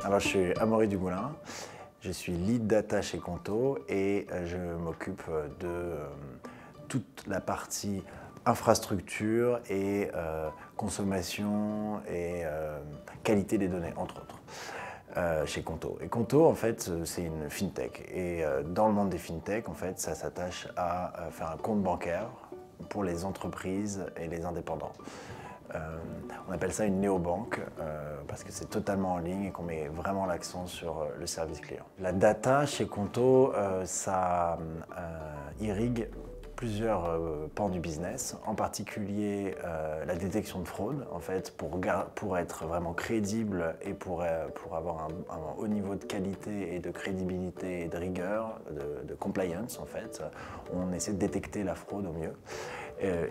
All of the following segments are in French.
Alors, je suis Amaury Dumoulin, je suis lead data chez Conto et je m'occupe de toute la partie infrastructure et consommation et qualité des données, entre autres, chez Conto. Et Conto, en fait, c'est une fintech. Et dans le monde des fintech, en fait, ça s'attache à faire un compte bancaire pour les entreprises et les indépendants. On appelle ça une néobanque parce que c'est totalement en ligne et qu'on met vraiment l'accent sur le service client. La data chez Conto, ça irrigue plusieurs pans du business, en particulier la détection de fraude, en fait, pour être vraiment crédible et pour avoir un haut niveau de qualité et de crédibilité et de rigueur, de compliance, en fait, on essaie de détecter la fraude au mieux.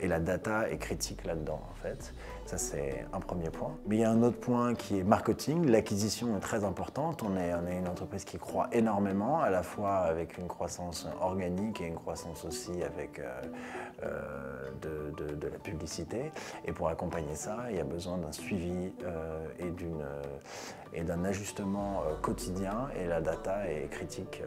Et la data est critique là-dedans, en fait. Ça, c'est un premier point. Mais il y a un autre point qui est marketing. L'acquisition est très importante. On est une entreprise qui croît énormément, à la fois avec une croissance organique et une croissance aussi avec de la publicité. Et pour accompagner ça, il y a besoin d'un suivi et d'un ajustement quotidien. Et la data est critique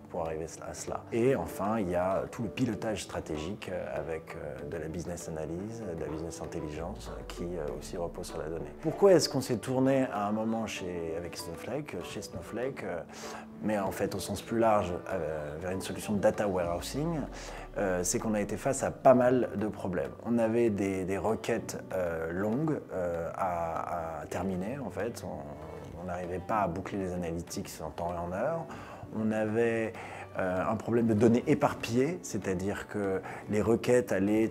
pour arriver à cela. Et enfin, il y a tout le pilotage stratégique avec de la business analyse, de la business intelligence qui aussi repose sur la donnée. Pourquoi est-ce qu'on s'est tourné à un moment avec Snowflake, chez Snowflake, mais en fait au sens plus large vers une solution de data warehousing, c'est qu'on a été face à pas mal de problèmes. On avait des requêtes longues à terminer en fait. On n'arrivait pas à boucler les analytics en temps et en heure. On avait un problème de données éparpillées, c'est-à-dire que les requêtes allaient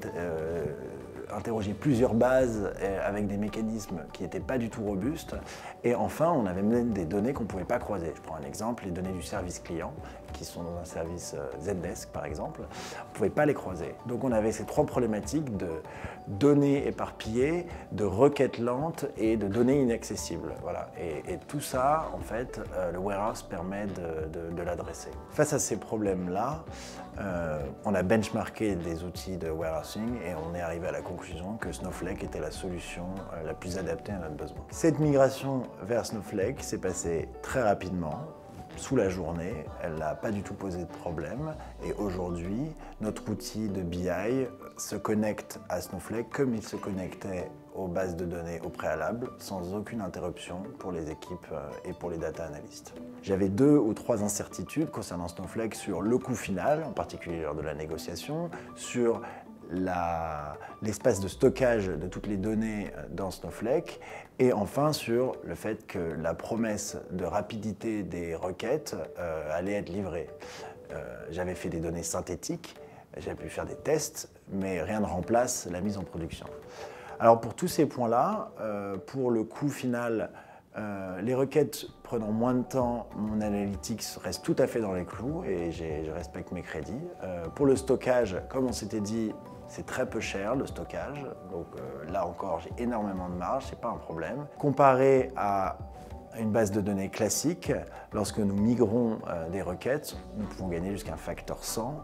interroger plusieurs bases avec des mécanismes qui n'étaient pas du tout robustes. Et enfin, on avait même des données qu'on ne pouvait pas croiser. Je prends un exemple, les données du service client, qui sont dans un service Zendesk par exemple, on ne pouvait pas les croiser. Donc on avait ces trois problématiques de données éparpillées, de requêtes lentes et de données inaccessibles. Voilà. Et tout ça, en fait, le warehouse permet de l'adresser. Face à ces problèmes-là, on a benchmarké des outils de warehousing et on est arrivé à la conclusion que Snowflake était la solution la plus adaptée à notre besoin. Cette migration vers Snowflake s'est passée très rapidement, sous la journée, elle n'a pas du tout posé de problème et aujourd'hui, notre outil de BI se connecte à Snowflake comme il se connectait aux bases de données au préalable, sans aucune interruption pour les équipes et pour les data analystes. J'avais 2 ou 3 incertitudes concernant Snowflake sur le coût final, en particulier lors de la négociation, sur l'espace de stockage de toutes les données dans Snowflake et enfin sur le fait que la promesse de rapidité des requêtes allait être livrée. J'avais fait des données synthétiques, j'avais pu faire des tests, mais rien ne remplace la mise en production. Alors pour tous ces points-là, pour le coût final, les requêtes prenant moins de temps, mon analytics reste tout à fait dans les clous et je respecte mes crédits. Pour le stockage, comme on s'était dit, c'est très peu cher le stockage, donc là encore j'ai énormément de marge, c'est pas un problème. Comparé à une base de données classique, lorsque nous migrons des requêtes, nous pouvons gagner jusqu'à un facteur 100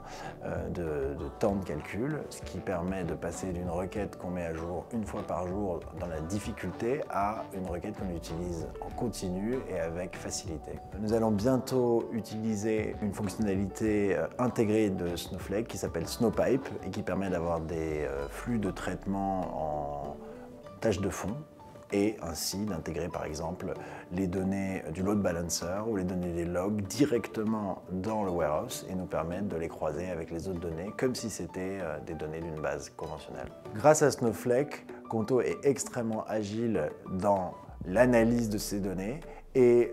de temps de calcul, ce qui permet de passer d'une requête qu'on met à jour une fois par jour dans la difficulté à une requête qu'on utilise en continu et avec facilité. Nous allons bientôt utiliser une fonctionnalité intégrée de Snowflake qui s'appelle Snowpipe et qui permet d'avoir des flux de traitement en tâches de fond, et ainsi d'intégrer par exemple les données du load balancer ou les données des logs directement dans le warehouse et nous permettre de les croiser avec les autres données comme si c'était des données d'une base conventionnelle. Grâce à Snowflake, Conto est extrêmement agile dans l'analyse de ces données et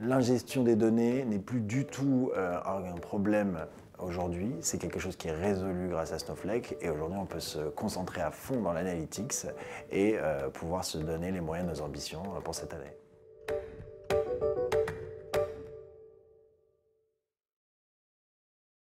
l'ingestion des données n'est plus du tout un problème aujourd'hui, c'est quelque chose qui est résolu grâce à Snowflake et aujourd'hui on peut se concentrer à fond dans l'analytics et pouvoir se donner les moyens de nos ambitions pour cette année.